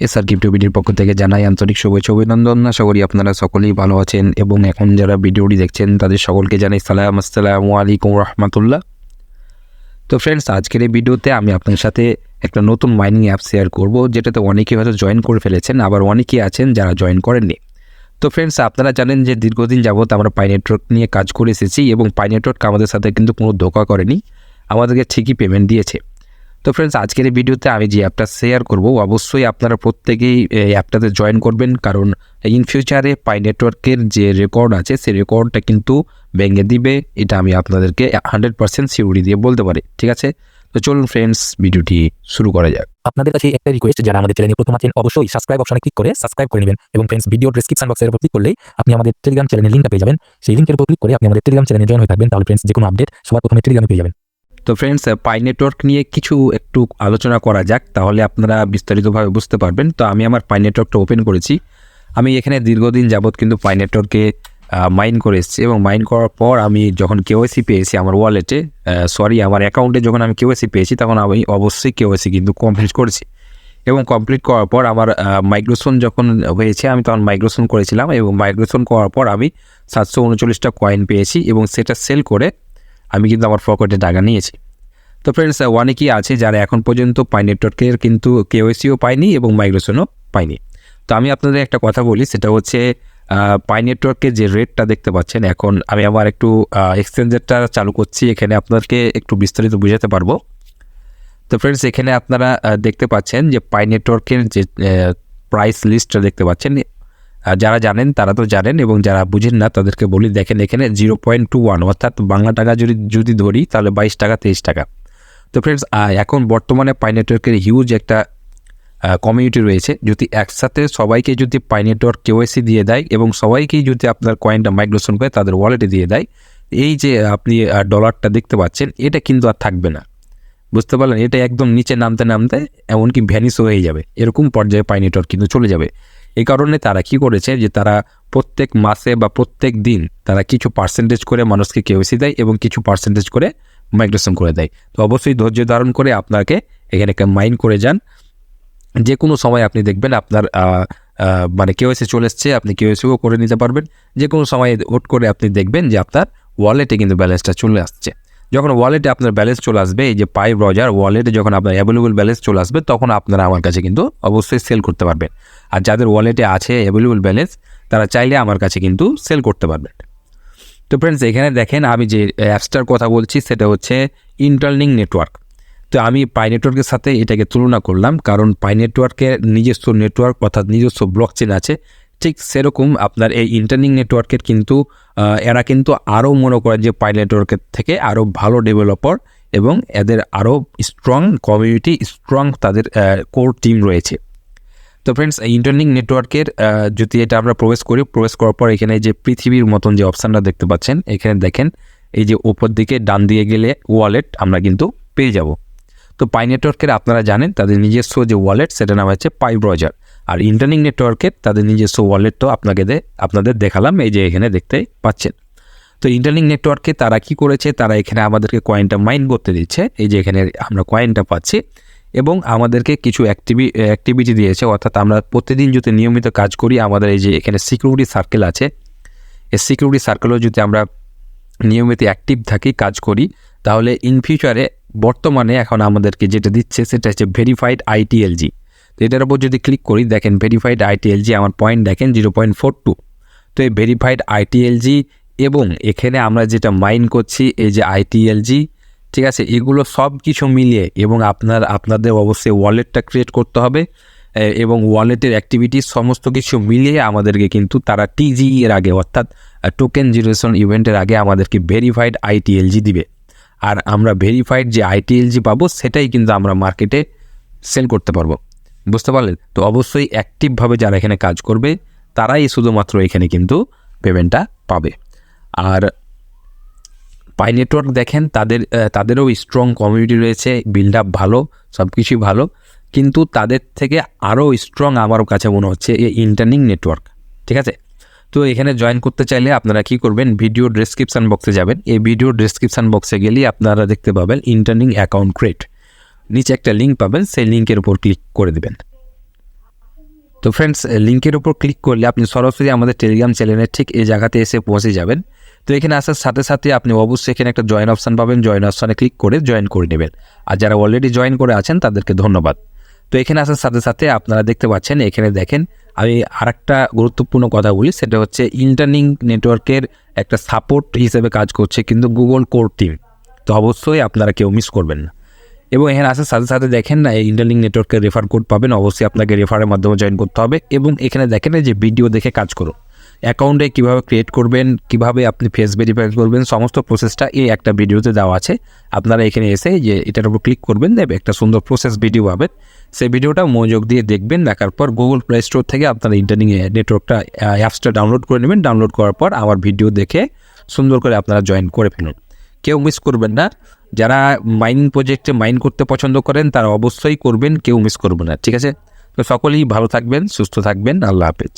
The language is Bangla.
এসআর ক্রিপ্টো ভিডিওর পক্ষ থেকে জানাই আন্তরিক শুভেচ্ছা অভিনন্দন। আশা করি আপনারা সকলেই ভালো আছেন এবং এখন যারা ভিডিওটি দেখছেন তাদের সকলকে জানাই আসসালামু আলাইকুম রহমতুল্লাহ। তো ফ্রেন্ডস, আজকের এই ভিডিওতে আমি আপনার সাথে একটা নতুন মাইনিং অ্যাপ শেয়ার করব, যেটাতে অনেকে হয়তো জয়েন করে ফেলেছেন, আবার অনেকেই আছেন যারা জয়েন করেননি। তো ফ্রেন্ডস, আপনারা জানেন যে দীর্ঘদিন যাবত আমরা পাই নেটওয়ার্ক নিয়ে কাজ করে এসেছি এবং পাই নেটওয়ার্ক আমাদের সাথে কিন্তু কোনো ধোঁকা করেনি, আমাদেরকে ঠিকই পেমেন্ট দিয়েছে। তো ফ্রেন্ডস, আজকের এই ভিডিওতে আমি যে অ্যাপটা শেয়ার করব, অবশ্যই আপনারা প্রত্যেকেই এই অ্যাপটাতে জয়েন করবেন, কারণ ইন ফিউচারে পাই নেটওয়ার্কের যে রেকর্ড আছে সেই রেকর্ডটা কিন্তু ভেঙে দিবে, এটা আমি আপনাদেরকে 100% সিউরিটি দিয়ে বলতে পারি। ঠিক আছে, তো চলুন ফ্রেন্ডস, ভিডিওটি শুরু করা যাক। আপনাদের কাছে একটা রিকোয়েস্ট, যারা আমাদের চ্যানেলে প্রথম আছেন অবশ্যই সাবস্ক্রাইব অপশনে ক্লিক করে সাবস্ক্রাইব করে নেবেন এবং ফ্রেন্ডস ভিডিও ডেসক্রিপশন বক্সের উপর ক্লিক করলেই আপনি আমাদের টেলিগ্রাম চ্যানেলের লিংকটা পেয়ে যাবেন। সেই লিংকের উপর ক্লিক করে আপনি আমাদের টেলিগ্রাম চ্যানেলে জয়েন হয়ে থাকবেন, তাহলে ফ্রেন্ডস যে কোনো আপডেট সবার প্রথমে টেলিগ্রামে পেয়ে যাবেন। তো ফ্রেন্ডস, পাই নেটওয়ার্ক নিয়ে একটু আলোচনা করা যাক, তাহলে আপনারা বিস্তারিতভাবে বুঝতে পারবেন। তো আমি আমার পাই নেটওয়ার্কটা ওপেন করেছি। আমি এখানে দীর্ঘদিন যাবত কিন্তু পাই নেটওয়ার্কে মাইন করে এসেছি এবং মাইন করার পর আমি যখন কেওয়াইসি পেয়েছি আমার ওয়ালেটে, আমার অ্যাকাউন্টে যখন আমি কেওয়াইসি পেয়েছি, তখন আমি অবশ্যই কেওয়াইসি কিন্তু কমপ্লিট করেছি এবং কমপ্লিট করার পর আমার মাইগ্রেশন যখন হয়েছে, আমি তখন মাইগ্রেশন করেছিলাম এবং মাইগ্রেশন করার পর আমি 739টা কয়েন পেয়েছি এবং সেটা সেল করে আমি কিন্তু আমার পকেটে টাকা নিয়েছি। তো ফ্রেন্ডস, অনেকেই আছে যারা এখন পর্যন্ত পাই নেটওয়ার্কের কিন্তু কেওয়াইসিও পায়নি এবং মাইগ্রেশনও পায়নি। তো আমি আপনাদের একটা কথা বলি, সেটা হচ্ছে পাই নেটওয়ার্কের যে রেটটা দেখতে পাচ্ছেন, এখন আমি আমার একটু এক্সচেঞ্জারটা চালু করছি, এখানে আপনাদেরকে একটু বিস্তারিত বুঝাতে পারবো। তো ফ্রেন্ডস, এখানে আপনারা দেখতে পাচ্ছেন যে পাই নেটওয়ার্কের যে প্রাইস লিস্টটা দেখতে পাচ্ছেন, যারা জানেন তারা তো জানেন এবং যারা বুঝেন না তাদেরকে বলি, দেখেন এখানে 0.21 অর্থাৎ বাংলা টাকা যদি ধরি তাহলে 22 টাকা 23 টাকা। তো ফ্রেন্ডস, এখন বর্তমানে পাই নেটওয়ার্কের হিউজ একটা কমিউনিটি রয়েছে। যদি একসাথে সবাইকে যদি পাই নেটওয়ার্ক কেওয়াইসি দিয়ে দেয় এবং সবাইকেই যদি আপনার কয়েনটা মাইগ্রেশন করে তাদের ওয়ালেটে দিয়ে দেয়, এই যে আপনি ডলারটা দেখতে পাচ্ছেন, এটা কিন্তু আর থাকবে না। বুঝতে পারলেন? এটা একদম নিচে নামতে নামতে এমনকি ভ্যানিশ হয়ে যাবে, এরকম পর্যায়ে পাই নেটওয়ার্ক কিন্তু চলে যাবে। এই কারণে তারা কি করেছে, যে তারা প্রত্যেক মাসে বা প্রত্যেক দিন তারা কিছু পার্সেন্টেজ করে মানুষকে কেওয়াইসি দেয় এবং কিছু পার্সেন্টেজ করে মাইগ্রেশন করে দেয়। তো অবশ্যই ধৈর্য ধারণ করে আপনাকে এখানে মাইন করে যান। যে কোনো সময় আপনি দেখবেন আপনার মানে কেওয়াইসি চলে এসছে, আপনি কেওয়াইসিও করে নিতে পারবেন। যে কোনো সময় হুট করে আপনি দেখবেন যে আপনার ওয়ালেটে কিন্তু ব্যালেন্সটা চলে আসছে। যখন ওয়ালেটে আপনার ব্যালেন্স চলে আসবে, এই যে পাই ব্রাউজার ওয়ালেটে যখন আপনার অ্যাভেলেবল ব্যালেন্স চলে আসবে, তখন আপনারা আমার কাছে কিন্তু অবশ্যই সেল করতে পারবেন। আর যাদের ওয়ালেটে আছে অ্যাভেলেবল ব্যালেন্স, তারা চাইলে আমার কাছে কিন্তু সেল করতে পারবেন। তো ফ্রেন্ডস, এখানে দেখেন আমি যে অ্যাপসটার কথা বলছি সেটা হচ্ছে ইন্টারলিংক নেটওয়ার্ক। তো আমি পাই নেটওয়ার্কের সাথে এটাকে তুলনা করলাম, কারণ পাই নেটওয়ার্কের নিজস্ব নেটওয়ার্ক অর্থাৎ নিজস্ব ব্লকচেন আছে, ঠিক সেরকম আপনার এই ইন্টারলিংক নেটওয়ার্কের কিন্তু এরা কিন্তু আরও মনে করেন যে পাই নেটওয়ার্কের থেকে আরও ভালো ডেভেলপার এবং এদের আরও স্ট্রং কমিউনিটি, স্ট্রং তাদের কোর টিম রয়েছে। তো ফ্রেন্ডস, ইন্টারলিংক নেটওয়ার্কের যদি এটা আমরা প্রবেশ করার পর এখানে যে পৃথিবীর মতন যে অপশানটা দেখতে পাচ্ছেন, এখানে দেখেন এই যে উপর দিকে ডান দিয়ে গেলে ওয়ালেট আমরা কিন্তু পেয়ে যাব। তো পাই নেটওয়ার্কের আপনারা জানেন তাদের নিজস্ব যে ওয়ালেট, সেটা নাম হচ্ছে পাই ব্রাউজার। আর ইন্টারলিংক নেটওয়ার্কের তাদের নিজস্ব ওয়ালেট তো আপনাদের দেখালাম, এই যে এখানে দেখতে পাচ্ছেন। তো ইন্টারলিংক নেটওয়ার্কে তারা কি করেছে, তারা এখানে আমাদেরকে কয়েনটা মাইন করতে দিচ্ছে, এই যে এখানে আমরা কয়েনটা পাচ্ছি এবং আমাদেরকে কিছু অ্যাক্টিভিটি দিয়েছে, অর্থাৎ আমরা প্রতিদিন যদি নিয়মিত কাজ করি, আমাদের এই যে এখানে সিকিউরিটি সার্কেল আছে, এই সিকিউরিটি সার্কেলও যদি আমরা নিয়মিত অ্যাক্টিভ থাকি, কাজ করি, তাহলে ইন ফিউচারে বর্তমানে এখন আমাদেরকে যেটা দিচ্ছে সেটা হচ্ছে ভেরিফাইড আইটিএলজি। তো এটার উপর যদি ক্লিক করি, দেখেন ভেরিফাইড আইটিএলজি আমার পয়েন্ট দেখেন 0.42। তো এই ভেরিফাইড আইটিএলজি এবং এখানে আমরা যেটা মাইন করছি এই যে আইটিএলজি, ঠিক আছে, এগুলো সব কিছু মিলিয়ে এবং আপনাদের অবশ্যই ওয়ালেটটা ক্রিয়েট করতে হবে এবং ওয়ালেটের অ্যাক্টিভিটি সমস্ত কিছু মিলিয়ে আমাদেরকে কিন্তু তারা টিজি এর আগে অর্থাৎ টোকেন জেনারেশন ইভেন্টের আগে আমাদেরকে ভেরিফাইড আইটিএলজি দিবে। আর আমরা ভেরিফাইড যে আইটিএলজি পাবো সেটাই কিন্তু আমরা মার্কেটে সেল করতে পারবো। বুঝতে পারলেন? তো অবশ্যই অ্যাক্টিভভাবে যারা এখানে কাজ করবে তারাই শুধুমাত্র এখানে কিন্তু পেমেন্টটা পাবে। আর পাই নেটওয়ার্ক দেখেন তাদেরও স্ট্রং কমিউনিটি রয়েছে, বিল্ড আপ ভালো, সব কিছুই ভালো, কিন্তু তাদের থেকে আরও স্ট্রং আমার কাছে মনে হচ্ছে এই ইন্টারলিংক নেটওয়ার্ক। ঠিক আছে, তো এখানে জয়েন করতে চাইলে আপনারা কি করবেন, ভিডিও ডেসক্রিপশান বক্সে যাবেন। এই ভিডিও ডেসক্রিপশান বক্সে গেলেই আপনারা দেখতে পাবেন ইন্টারলিংক অ্যাকাউন্ট ক্রিয়েট, নিচে একটা লিঙ্ক পাবেন, সেই লিঙ্কের উপর ক্লিক করে দেবেন। তো ফ্রেন্ডস, লিঙ্কের উপর ক্লিক করলে আপনি সরাসরি আমাদের টেলিগ্রাম চ্যানেলের ঠিক এই জায়গাতে এসে পৌঁছে যাবেন। তো এখানে আসার সাথে সাথে আপনি অবশ্যই এখানে একটা জয়েন অপশান পাবেন, জয়েন অপশানে ক্লিক করে জয়েন করে নেবেন। আর যারা অলরেডি জয়েন করে আছেন তাদেরকে ধন্যবাদ। তো এখানে আসার সাথে সাথে আপনারা দেখতে পাচ্ছেন, এখানে দেখেন আমি আরেকটা গুরুত্বপূর্ণ কথা বলি, সেটা হচ্ছে ইন্টারলিং নেটওয়ার্কের একটা সাপোর্ট হিসেবে কাজ করছে কিন্তু গুগল কোর টিম। তো অবশ্যই আপনারা কেউ মিস করবেন না। এবং এখানে আসার সাথে সাথে দেখেন না, এই ইন্টারলিং নেটওয়ার্কের রেফার কোড পাবেন, অবশ্যই আপনাকে রেফারের মাধ্যমে জয়েন করতে হবে। এবং এখানে দেখেন যে ভিডিও দেখে কাজ করুন, অ্যাকাউন্টে কীভাবে ক্রিয়েট করবেন, কিভাবে আপনি ফেস ভেরিফাই করবেন, সমস্ত প্রসেসটা এই একটা ভিডিওতে দেওয়া আছে। আপনারা এখানে এসে যে এটার উপর ক্লিক করবেন, দেবে একটা সুন্দর প্রসেস ভিডিও পাবেন। সেই ভিডিওটা মনোযোগ দিয়ে দেখবেন, দেখার পর গুগল প্লে স্টোর থেকে আপনারা ইন্টারলিং নেটওয়ার্কটা অ্যাপসটা ডাউনলোড করে নেবেন। ডাউনলোড করার পর আমার ভিডিও দেখে সুন্দর করে আপনারা জয়েন করে ফেলুন, কেউ মিস করবেন না। যারা মাইনিং প্রজেক্টে মাইন করতে পছন্দ করেন তারা অবশ্যই করবেন, কেউ মিস করবেন না, ঠিক আছে? তো সকলেই ভালো থাকবেন, সুস্থ থাকবেন, আল্লাহ হাফেজ।